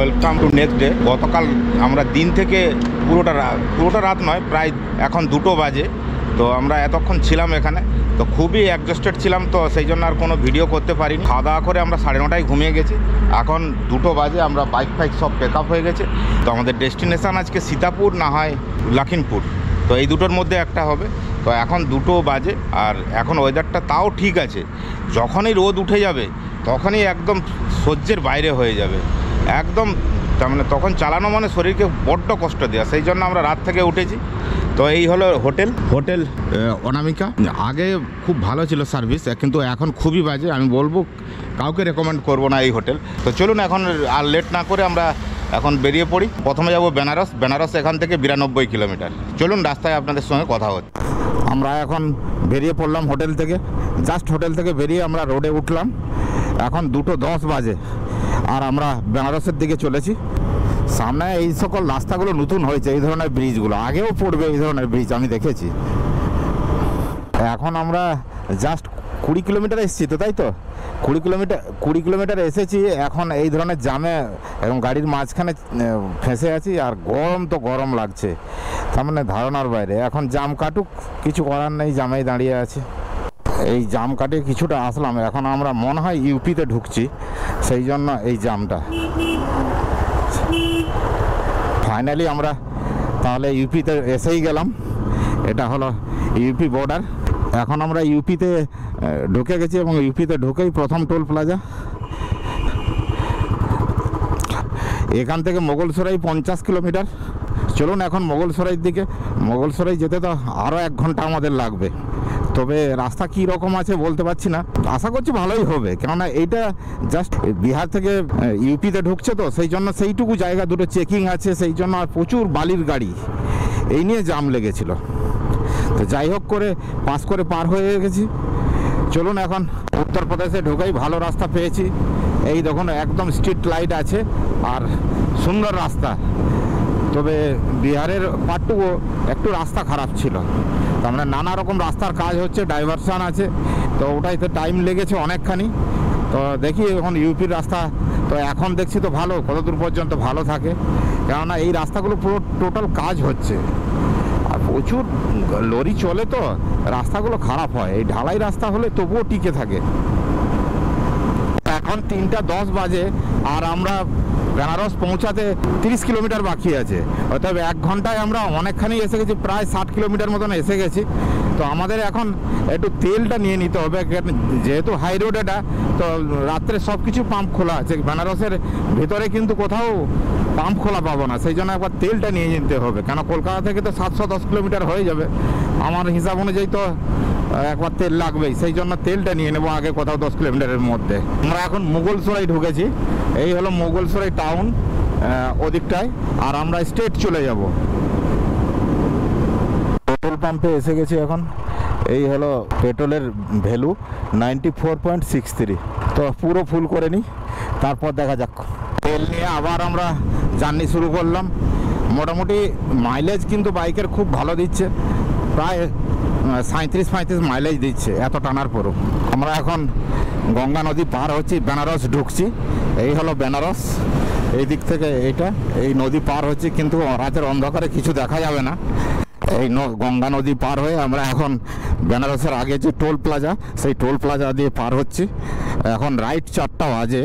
Welcome to next day. গতকাল আমরা দিন থেকে পুরোটা রাত নয়, প্রায় এখন 2টো বাজে। তো আমরা এতক্ষণ ছিলাম এখানে, তো খুবই অ্যাডজাস্টেড ছিলাম, তো সেই জন্য আর কোনো ভিডিও করতে পারিনি। খাওয়া দাওয়া করে আমরা 9:30টায় ঘুমিয়ে গেছি। এখন 2টো বাজে, আমরা বাইক ফাইক সব প্যাক আপ হয়ে গেছে। তো আমাদের ডেস্টিনেশান আজকে সীতাপুর না হয় লখিমপুর, তো এই দুটোর মধ্যে একটা হবে। তো এখন 2টো বাজে, আর এখন ওয়েদারটা তাও ঠিক আছে। যখনই রোদ উঠে যাবে তখনই একদম সহ্যের বাইরে হয়ে যাবে একদম। তার মানে তখন চালানো মানে শরীরকে বড্ড কষ্ট দেওয়া, সেই জন্য আমরা রাত থেকে উঠেছি। তো এই হলো হোটেল অনামিকা। আগে খুব ভালো ছিল সার্ভিস, কিন্তু এখন খুবই বাজে। আমি বলবো কাউকে রেকমেন্ড করব না এই হোটেল। তো চলুন এখন আর লেট না করে আমরা এখন বেরিয়ে পড়ি। প্রথমে যাব বেনারস এখান থেকে 92 কিলোমিটার। চলুন, রাস্তায় আপনাদের সঙ্গে কথা হচ্ছে। আমরা এখন বেরিয়ে পড়লাম হোটেল থেকে। জাস্ট হোটেল থেকে বেরিয়ে আমরা রোডে উঠলাম। এখন 2:10 বাজে, আর আমরা বেনারসের দিকে চলেছি। সামনে এই সকল রাস্তাগুলো নতুন হয়েছে, এই ধরনের ব্রিজগুলো আগেও পড়বে, এই ধরনের ব্রিজ আমি দেখেছি। এখন আমরা জাস্ট 20 কিলোমিটার এসেছি, তো তাই তো 20 কিলোমিটার এসেছি। এখন এই ধরনের জামে এবং গাড়ির মাঝখানে ফেঁসে আছি, আর গরম লাগছে, তার মানে ধারণার বাইরে। এখন জাম কাটুক, কিছু করার নেই, জামেই দাঁড়িয়ে আছে। এই জাম কাটিয়ে কিছুটা আসলাম, এখন আমরা মনে হয় ইউপিতে ঢুকছি, সেই জন্য এই জামটা। ফাইনালি আমরা তাহলে ইউপিতে এসেই গেলাম। এটা হলো ইউপি বর্ডার। এখন আমরা ইউপিতে ঢুকে গেছি, এবং ইউপিতে ঢুকেই প্রথম টোল প্লাজা। এখান থেকে মোগলসরাই 50 কিলোমিটার। চলুন এখন মোগলসরাইয়ের দিকে। মোগলসরাই যেতে তো আরও 1 ঘন্টা আমাদের লাগবে, তবে রাস্তা কী রকম আছে বলতে পারছি না। আশা করছি ভালোই হবে, কেননা এইটা জাস্ট বিহার থেকে ইউপিতে ঢুকছে, তো সেই জন্য সেইটুকু জায়গা দুটো চেকিং আছে, সেই জন্য আর প্রচুর বালির গাড়ি, এই নিয়ে জাম লেগেছিল। তো যাই হোক করে পাস করে পার হয়ে গেছি। চলুন এখন উত্তরপ্রদেশে ঢোকাই। ভালো রাস্তা পেয়েছি, এই দেখুন একদম স্ট্রিট লাইট আছে আর সুন্দর রাস্তা। তবে বিহারের পার্টটুকু একটু রাস্তা খারাপ ছিল, তার মানে নানা রকম রাস্তার কাজ হচ্ছে, ডাইভারশান আছে, তো ওটাইতে টাইম লেগেছে অনেকখানি। তো দেখি এখন ইউপির রাস্তা, তো এখন দেখছি তো ভালো, কতদূর পর্যন্ত ভালো থাকে, কেননা এই রাস্তাগুলো পুরো টোটাল কাজ হচ্ছে, আর প্রচুর লরি চলে, তো রাস্তাগুলো খারাপ হয়। এই ঢালাই রাস্তা হলে তবুও টিকে থাকে। এখন 3:10 বাজে, আর আমরা বেনারস পৌঁছাতে 30 কিলোমিটার বাকি আছে। অর্থাৎ 1 ঘন্টায় আমরা অনেকখানি এসে গেছি, প্রায় 60 কিলোমিটার মতন এসে গেছি। তো আমাদের এখন একটু তেলটা নিয়ে নিতে হবে, যেহেতু হাই রোড এটা, তো রাত্রে সব কিছু পাম্প খোলা আছে। বেনারসের ভেতরে কিন্তু কোথাও পাম্প খোলা পাবো না, সেই জন্য একবার তেলটা নিয়ে নিতে হবে, কেন কলকাতা থেকে তো 710 কিলোমিটার হয়ে যাবে আমার হিসাব অনুযায়ী, তো একবার তেল লাগবেই, সেই জন্য তেলটা নিয়ে নেবো আগে কোথাও 10 কিলোমিটারের মধ্যে। আমরা এখন মুঘলসরাই ঢুকেছি, এই হলো মুঘলসরাই টাউন ওদিকটায়, আর আমরা স্ট্রেট চলে যাব। পেট্রোল পাম্পে এসে গেছি এখন। এই হলো পেট্রোলের ভ্যালু 94.63। তো পুরো ফুল করে নিই, তারপর দেখা যাক। তেল নিয়ে আবার আমরা জার্নি শুরু করলাম। মোটামুটি মাইলেজ কিন্তু বাইকের খুব ভালো দিচ্ছে, প্রায় 37-35 মাইলেজ দিচ্ছে এত টানার পরও। আমরা এখন গঙ্গা নদী পার হচ্ছি, বেনারস ঢুকছি। এই হলো বেনারস, এই দিক থেকে এই নদী পার হচ্ছে, কিন্তু রাতের অন্ধকারে কিছু দেখা যাবে না। এই গঙ্গা নদী পার হয়ে আমরা এখন বেনারসের আগে যে টোল প্লাজা, সেই টোল প্লাজা দিয়ে পার হচ্ছি। এখন রাইট 4টা বাজে,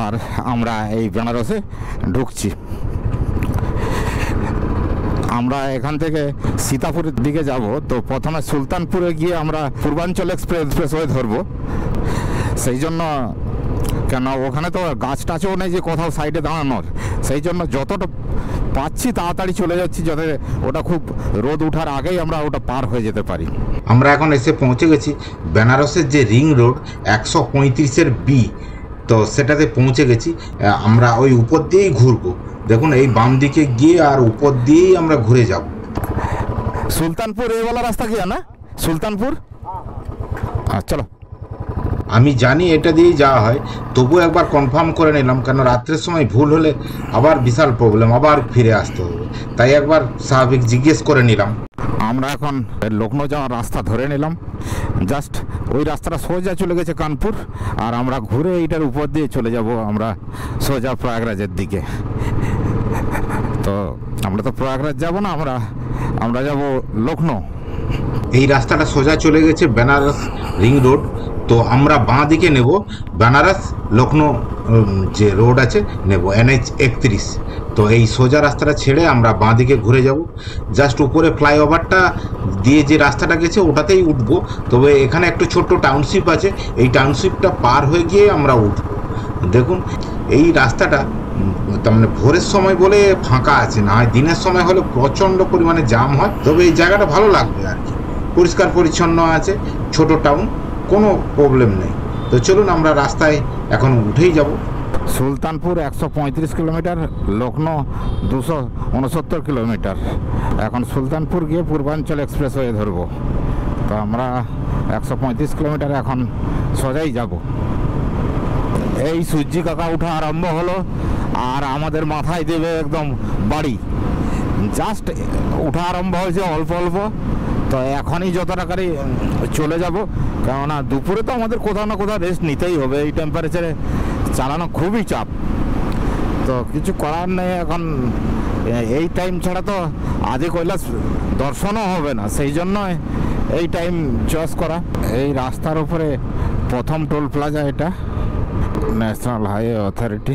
আর আমরা এই বেনারসে ঢুকছি। আমরা এখান থেকে সীতাপুরের দিকে যাব, তো প্রথমে সুলতানপুরে গিয়ে আমরা পূর্বাঞ্চল এক্সপ্রেসওয়ে ধরবো। সেই জন্য, কেন ওখানে তো গাছ টাছও নেই যে কোথাও সাইডে দাঁড়ানোর, সেই জন্য যতটা পাচ্ছি তাড়াতাড়ি চলে যাচ্ছি, যাতে ওটা খুব রোদ ওঠার আগেই আমরা ওটা পার হয়ে যেতে পারি। আমরা এখন এসে পৌঁছে গেছি বেনারসের যে রিং রোড 135-এর বি, তো সেটাতে পৌঁছে গেছি। আমরা ওই উপর দিয়েই ঘুরবো, দেখুন এই বাম দিকে গিয়ে আর উপর দিয়েই আমরা ঘুরে যাব। সুলতানপুর এইওয়ালা রাস্তা কি না? সুলতানপুর, চলো। আমি জানি এটা দিয়েই যাওয়া হয়, তবু একবার কনফার্ম করে নিলাম, কেন রাত্রের সময় ভুল হলে আবার বিশাল প্রবলেম, আবার ফিরে আসতে হবে, তাই একবার স্বাভাবিক জিজ্ঞেস করে নিলাম। আমরা এখন লখনৌ যাওয়ার রাস্তা ধরে নিলাম। জাস্ট ওই রাস্তাটা সোজা চলে গেছে কানপুর, আর আমরা ঘুরে এইটার উপর দিয়ে চলে যাব আমরা সোজা প্রয়াগরাজের দিকে। তো আমরা তো প্রয়াগরাজ যাব না, আমরা যাব লখনৌ। এই রাস্তাটা সোজা চলে গেছে বেনারস রিং রোড। তো আমরা বাঁ দিকে নেব, বেনারস লখনৌ যে রোড আছে নেব, NH-31। তো এই সোজা রাস্তাটা ছেড়ে আমরা বাঁ দিকে ঘুরে যাব। জাস্ট উপরে ফ্লাইওভারটা দিয়ে যে রাস্তাটা গেছে ওটাতেই উঠবো। তবে এখানে একটু ছোট্ট টাউনশিপ আছে, এই টাউনশিপটা পার হয়ে গিয়ে আমরা উঠবো। দেখুন এই রাস্তাটা তার মানে ভোরের সময় বলে ফাঁকা আছে, না হয় দিনের সময় হলে প্রচণ্ড পরিমাণে জাম হয়। তবে এই জায়গাটা ভালো লাগবে আর কি, পরিষ্কার পরিচ্ছন্ন আছে, ছোট টাউন, কোনো প্রবলেম নেই। তো চলুন আমরা রাস্তায় এখন উঠেই যাব। Sultanpur 135 kilometre, Lucknow 269 kilometre. এখন সুলতানপুর গিয়ে পূর্বাঞ্চল এক্সপ্রেসওয়ে ধরবো। তো আমরা 135 কিলোমিটার এখন সোজাই যাব। এই সূর্যি কাকা উঠা আরম্ভ হলো আর আমাদের মাথায় দেবে একদম বাড়ি। জাস্ট উঠা আরম্ভ হয়েছে অল্প অল্প। তো এখনই যত টাকারই চলে যাব, কেননা দুপুরে তো আমাদের কোথাও না কোথাও রেস্ট নিতেই হবে। এই টেম্পারেচারে চালানো খুবই চাপ, তো কিছু করার নেই। এখন এই টাইম ছাড়া তো আদি কৈলাস দর্শনও হবে না, সেই জন্য এই টাইম চয়েস করা। এই রাস্তার উপরে প্রথম টোল প্লাজা এটা, ন্যাশনাল হাইওয়ে অথরিটি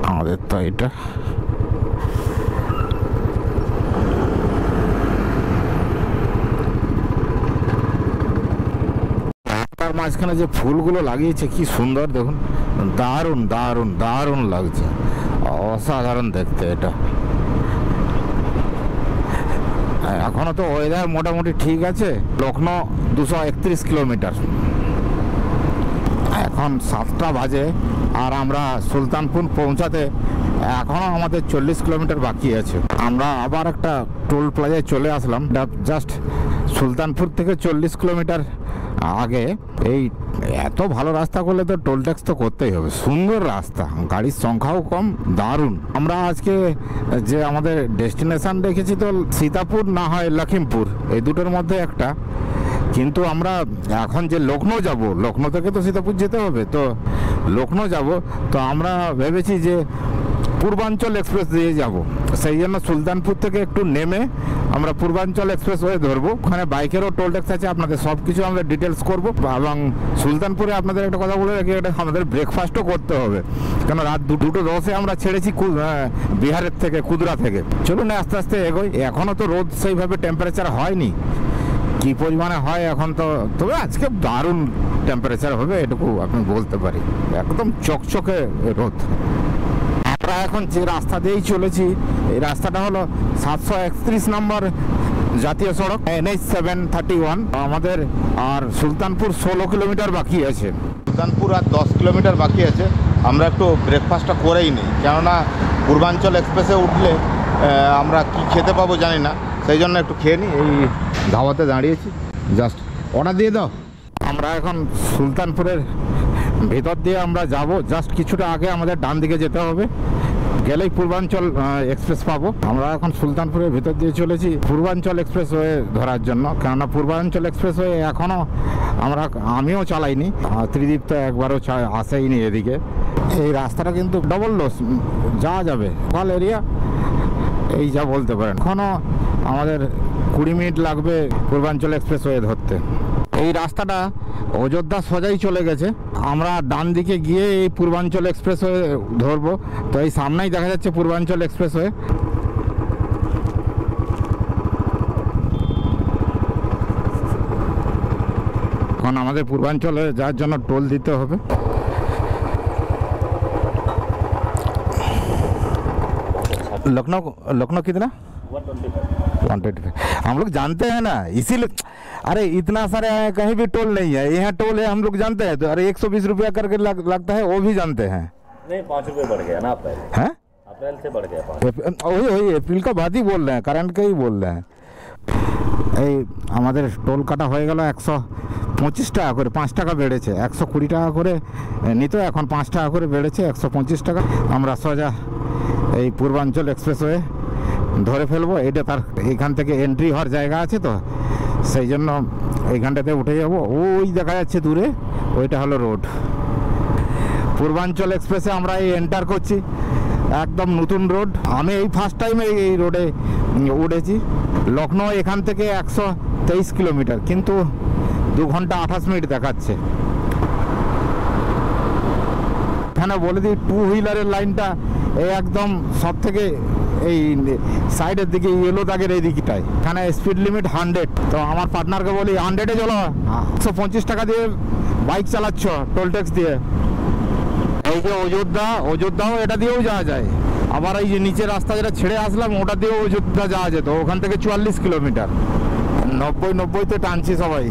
আমাদের। তো এটা মাঝখানে যে ফুলগুলো লাগিয়েছে কি সুন্দর দেখুন, দারুণ দারুণ দারুণ লাগছে, অসাধারণ দেখতে এটা। এখনো তো ওয়েদার মোটামুটি ঠিক আছে। লখনৌ 231 কিলোমিটার, এখন 7টা বাজে আর আমরা সুলতানপুর পৌঁছাতে এখনও আমাদের 40 কিলোমিটার বাকি আছে। আমরা আবার একটা টোল প্লাজায় চলে আসলাম, জাস্ট সুলতানপুর থেকে 40 কিলোমিটার আগে। এই এত ভালো রাস্তা করলে তো টোল ট্যাক্স তো করতেই হবে। সুন্দর রাস্তা, গাড়ির সংখ্যাও কম, দারুণ। আমরা আজকে যে আমাদের ডেস্টিনেশন রেখেছি তো সীতাপুর না হয় লখিমপুর, এই দুটোর মধ্যে একটা। কিন্তু আমরা এখন যে লখনৌ যাব, লখনৌ থেকে তো সীতাপুর যেতে হবে, তো লখনৌ যাব। তো আমরা ভেবেছি যে পূর্বাঞ্চল এক্সপ্রেস দিয়ে যাব, সেই জন্য সুলতানপুর থেকে একটু নেমে আমরা পূর্বাঞ্চল এক্সপ্রেস হয়ে ধরবো। ওখানে বাইকেরও টোল ট্যাক্স আছে, আপনাদের সব কিছু আমরা ডিটেলস করবো। এবং সুলতানপুরে আপনাদের একটা কথা বলে রাখি, এটা আমাদের ব্রেকফাস্টও করতে হবে, কেন রাত 2:10 আমরা ছেড়েছি বিহারের থেকে, কুদরা থেকে। চলুন আস্তে আস্তে এগোই। এখনও তো রোদ সেইভাবে টেম্পারেচার হয়নি, কি পরিমাণে হয় এখন তো। তবে আজকে দারুণ টেম্পারেচার হবে, এটুকু আপনি বলতে পারি, একদম চকচকে রোদ। আমরা এখন যে রাস্তা দিয়েই চলেছি, এই রাস্তাটা হলো 731 নম্বর জাতীয় সড়ক, NH-731। আমাদের আর সুলতানপুর 16 কিলোমিটার বাকি আছে। সুলতানপুর আর 10 কিলোমিটার বাকি আছে। আমরা একটু ব্রেকফাস্টটা করেই নিই, কেননা পূর্বাঞ্চল এক্সপ্রেসে উঠলে আমরা কি খেতে পাবো জানি না, সেই জন্য একটু খেয়ে নিই। এই ধাবাতে দাঁড়িয়েছি, জাস্ট অর্ডার দিয়ে দাও। আমরা এখন সুলতানপুরের ভেতর দিয়ে আমরা যাব, জাস্ট কিছুটা আগে আমাদের ডান দিকে যেতে হবে, গেলেই পূর্বাঞ্চল এক্সপ্রেস পাবো। আমরা এখন সুলতানপুরের ভেতর দিয়ে চলেছি পূর্বাঞ্চল এক্সপ্রেস হয়ে ধরার জন্য, কেননা পূর্বাঞ্চল এক্সপ্রেস হয়ে এখনও আমিও চালাইনি, ত্রিদীপ তো একবারও আসেইনি এদিকে। এই রাস্তাটা কিন্তু ডবল লোস, যাওয়া যাবে কল এরিয়া, এই যা বলতে পারেন। এখনও আমাদের 20 মিনিট লাগবে পূর্বাঞ্চল এক্সপ্রেস হয়ে ধরতে। এই রাস্তাটা অযোধ্যা সোজাই চলে গেছে, আমরা ডান দিকে গিয়ে এই পূর্বাঞ্চল এক্সপ্রেস হয়ে ধরবো। তো এই সামনেই দেখা যাচ্ছে পূর্বাঞ্চল এক্সপ্রেস হয়ে। এখন আমাদের পূর্বাঞ্চলে যাওয়ার জন্য টোল দিতে হবে। लखनऊ कितना 125। हम लोग जानते हैं ना, इसीलिए। अरे इतना सारे कहीं भी टोल नहीं है, यहाँ टोल है हम लोग जानते हैं। तो अरे 120 रुपया करके लगता है, वो भी जानते हैं। नहीं 5 रुपये बढ़ गया ना पहले, हैं अप्रैल से बढ़ गया 5। वही अप्रैल का बात ही बोल रहे हैं, करंट का ही बोल रहे हैं। এই আমাদের টোল কাটা হয়ে গেল 125 টাকা করে, 5 টাকা বেড়েছে। 120 টাকা করে নিত, এখন 5 টাকা করে বেড়েছে, 125 টাকা। আমরা সোজা এই পূর্বাঞ্চল এক্সপ্রেসওয়ে ধরে ফেলবো। এটা তার এইখান থেকে এন্ট্রি হওয়ার জায়গা আছে, তো সেই জন্য এইখানটাতে উঠে যাব। ওই দেখা যাচ্ছে দূরে, ওইটা হলো রোড। পূর্বাঞ্চল এক্সপ্রেসে আমরা এই এন্টার করছি। একদম নতুন রোড। আমি এই ফার্স্ট টাইম এই রোডে উঠেছি। লখনৌ এখান থেকে 123 কিলোমিটার, কিন্তু 2 ঘন্টা 28 মিনিট দেখাচ্ছে। এখানে বলে দিই, 2 হুইলারের লাইনটা এই একদম সব থেকে এই সাইডের দিকে ইয়েলো দাগের এই দিকটায়। এখানে স্পিড লিমিট 100। তো আমার পার্টনারকে বলি 100-এ চলো, 125 টাকা দিয়ে বাইক চালাচ্ছ টোল ট্যাক্স দিয়ে। এই যে অযোধ্যাও এটা দিয়েও যাওয়া যায়। আবার এই যে নিচের রাস্তা যেটা ছেড়ে আসলাম ওটা দিয়েও অযোধ্যা যাওয়া যেত। ওখান থেকে 44 কিলোমিটার। 90-90-তে টানছি সবাই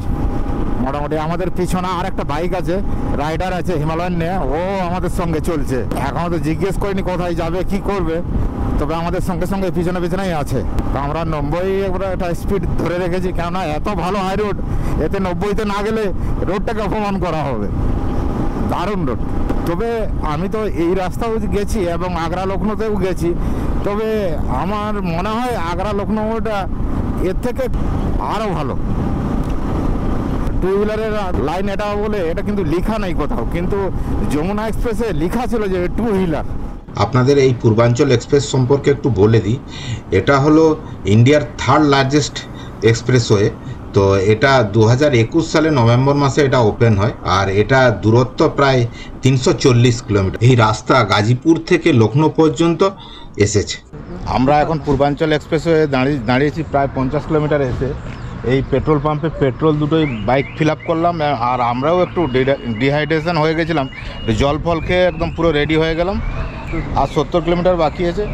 মোটামুটি। আমাদের পিছনে আর একটা বাইক আছে, রাইডার আছে হিমালয়ান নিয়ে, ও আমাদের সঙ্গে চলছে। এখনো তো জিজ্ঞেস করিনি কোথায় যাবে কি করবে, তবে আমাদের সঙ্গে সঙ্গে পিছনেই আছে। তো আমরা 90 একটা স্পিড ধরে রেখেছি, কেননা এত ভালো হাই রোড, এতে 90-তে না গেলে রোডটাকে অপমান করা হবে। দারুণ রোড। তবে আমি তো এই রাস্তাও গেছি এবং আগ্রা লখনৌতেও গেছি, তবে আমার মনে হয় আগ্রা লখনৌটা এর থেকে আরও ভালো। 2 হুইলারের লাইন এটা বলে, এটা কিন্তু লেখা নেই কোথাও, কিন্তু যমুনা এক্সপ্রেসে লেখা ছিল যে 2 হুইলার। আপনাদের এই পূর্বাঞ্চল এক্সপ্রেস সম্পর্কে একটু বলে দিই। এটা হলো ইন্ডিয়ার 3rd লার্জেস্ট এক্সপ্রেসওয়ে। তো এটা 2021 সালে নভেম্বর মাসে এটা ওপেন হয়, আর এটা দূরত্ব প্রায় 340 কিলোমিটার। এই রাস্তা গাজীপুর থেকে লখনৌ পর্যন্ত এসেছে। আমরা এখন পূর্বাঞ্চল এক্সপ্রেসওয়ে দাঁড়িয়েছি প্রায় 50 কিলোমিটার এসে। এই পেট্রোল পাম্পে পেট্রোল দুটোই বাইক ফিল আপ করলাম, আর আমরাও একটু ডিহাইড্রেশন হয়ে গেছিলাম। জল ফল খেয়ে একদম পুরো রেডি হয়ে গেলাম। আর 70 কিলোমিটার বাকি আছে,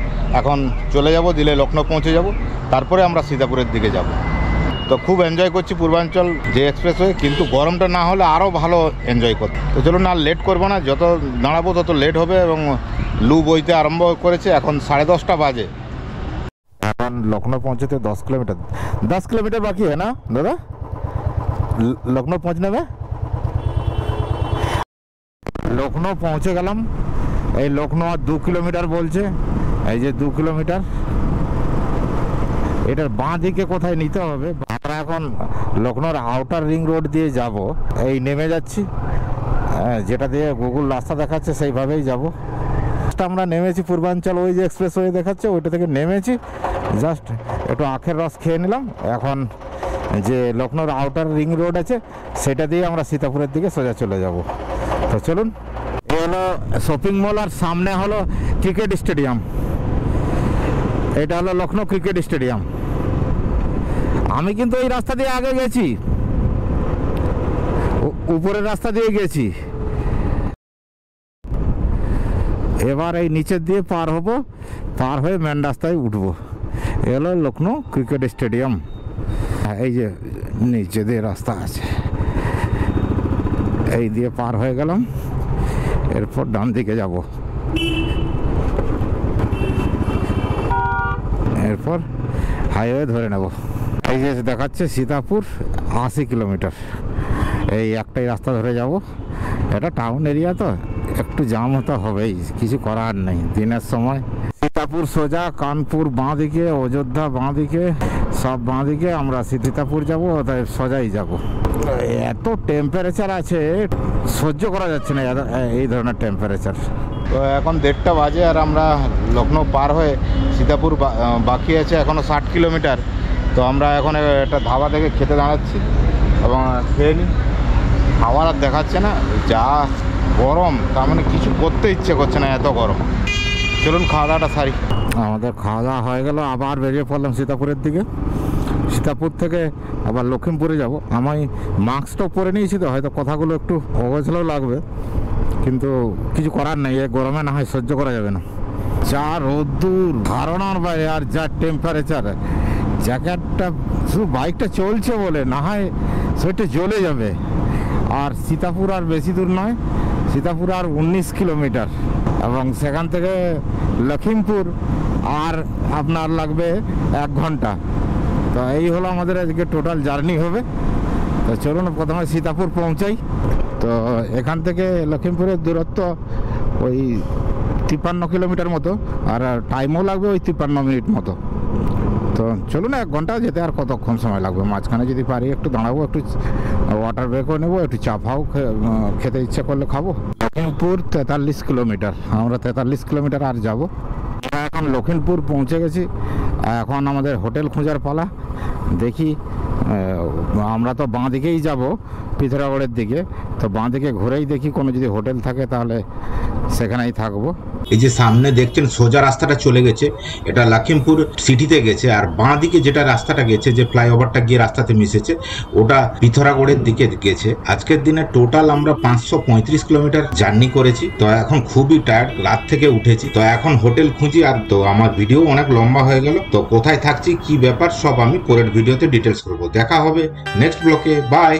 এখন চলে যাব, দিলে লখনৌ পৌঁছে যাব, তারপরে আমরা সীতাপুরের দিকে যাব। তো খুব এনজয় করছি পূর্বাঞ্চল যে এক্সপ্রেসওয়ে, কিন্তু গরমটা না হলে আরও ভালো এনজয় করতে। তো চলুন, আর লেট করবো না, যত দাঁড়াবো তত লেট হবে, এবং লু বইতে আরম্ভ করেছে। এখন 10:30 বাজে। এখন লখনৌ পৌঁছতে 10 কিলোমিটার বাকি है ना দাদা? লখনৌ পৌঁছনে में লখনৌ পৌঁছে গেলাম। এই লখনৌ আর 2 কিলোমিটার বলছে। এই যে 2 কিলোমিটার, এটার বাঁ দিকে কোথায় নিতে হবে। আমরা এখন লখনৌর আউটার রিং রোড দিয়ে যাব। এই নেমে যাচ্ছি, যেটা দিয়ে গুগল রাস্তা দেখাচ্ছে সেইভাবেই যাব। আমরা নেমেছি পূর্বাঞ্চল, ওই যে এক্সপ্রেসওয়ে দেখাচ্ছে ওইটা থেকে নেমেছি, জাস্ট একটু আখের রস খেয়ে নিলাম। এখন যে লখনৌর আউটার রিং রোড আছে সেটা দিয়ে আমরা সীতাপুরের দিকে সোজা চলে যাব। তো চলুন, এ হলো শপিং মল, আর সামনে হলো ক্রিকেট স্টেডিয়াম। এটা হলো লখনৌ ক্রিকেট স্টেডিয়াম। আমি কিন্তু এই রাস্তা দিয়ে আগে গেছি, উপরের রাস্তা দিয়ে গেছি। এবার এই নিচের দিয়ে পার হব, পার হয়ে মেন রাস্তায় উঠবো। এ হলো লখনৌ ক্রিকেট স্টেডিয়াম। এই যে নিচে দিয়ে রাস্তা আছে, এই দিয়ে পার হয়ে গেলাম। এরপর ডান দিকে যাব, এরপর হাইওয়ে ধরে নেব। এই যে দেখাচ্ছে সীতাপুর 80 কিলোমিটার। এই একটাই রাস্তা ধরে যাব। এটা টাউন এরিয়া তো একটু জাম হতে হবেই, কিছু করার নেই দিনের সময়। সীতাপুর সোজা, কানপুর বাঁ দিকে, অযোধ্যা বাঁ দিকে, সব বাঁ দিকে। আমরা সীতাপুর যাব, তাই সোজাই যাব। এত টেম্পারেচার আছে, সহ্য করা যাচ্ছে না এই ধরনের টেম্পারেচার। তো এখন 1:30 বাজে, আর আমরা লখনৌ পার হয়ে সীতাপুর বাকি আছে এখনও 60 কিলোমিটার। তো আমরা এখন একটা ধাবা থেকে খেতে দাঁড়াচ্ছি এবং খেয়ে নিই। খাবার আর দেখাচ্ছে না, যা গরম, তার মানে কিছু করতে ইচ্ছে করছে না, এত গরম। চলুন খাওয়া দাওয়াটা সারি। আমাদের খাওয়া দাওয়া হয়ে গেল, আবার বেরিয়ে পড়লাম সীতাপুরের দিকে। সীতাপুর থেকে আবার লখিমপুরে যাব। আমি মাস্কটাও পরে নিয়েছি, তো হয়তো কথাগুলো একটু অগোছালো লাগবে, কিন্তু কিছু করার নেই, এই গরমে না হয় সহ্য করা যাবে না। যা রোদ্দুর, ধারণার বাইরে, আর যা টেম্পারেচার। জ্যাকেটটা শুধু বাইকটা চলছে বলে, না হয় সেটা জ্বলে যাবে। আর সীতাপুর আর বেশি দূর নয়, সীতাপুর আর 19 কিলোমিটার, এবং সেখান থেকে লখিমপুর আর আপনার লাগবে 1 ঘন্টা। তো এই হলো আমাদের আজকে টোটাল জার্নি হবে। তো চলুন প্রথমে সীতাপুর পৌঁছাই। তো এখান থেকে লখিমপুরের দূরত্ব ওই 53 কিলোমিটার মতো, আর টাইমও লাগবে ওই 53 মিনিট মতো। তো চলুন, 1 ঘন্টা যেতে আর কতক্ষণ সময় লাগবে। মাঝখানে যদি পারি একটু দাঁড়াবো, একটু ওয়াটার ব্রেকও নেবো, একটু চা ফাও খেতে ইচ্ছে করলে খাবো। লখিমপুর 43 কিলোমিটার, আমরা 43 কিলোমিটার আর যাব। এখন লখিমপুর পৌঁছে গেছি, এখন আমাদের হোটেল খোঁজার পালা। দেখি আমরা তো বাঁ দিকেই যাব পিথরাগড়ের দিকে, তো বাঁ দিকে ঘুরেই দেখি কোনো যদি হোটেল থাকে তাহলে সেখানেই থাকবো। এই যে সামনে দেখছেন সোজা রাস্তাটা চলে গেছে, এটা লখিমপুর সিটিতে গেছে, আর বাঁ দিকে যেটা রাস্তাটা গেছে, যে ফ্লাইওভারটা গিয়ে রাস্তাতে মিশেছে, ওটা পিথরাগড়ের দিকে গেছে। আজকের দিনে টোটাল আমরা 535 কিলোমিটার জার্নি করেছি। তো এখন খুবই টায়ার্ড, রাত থেকে উঠেছি, তো এখন হোটেল খুঁজি। আর তো আমার ভিডিও অনেক লম্বা হয়ে গেল, তো কোথায় থাকছি কি ব্যাপার সব আমি পরের ভিডিওতে ডিটেলস করবো। দেখা হবে নেক্সট ব্লকে, বাই।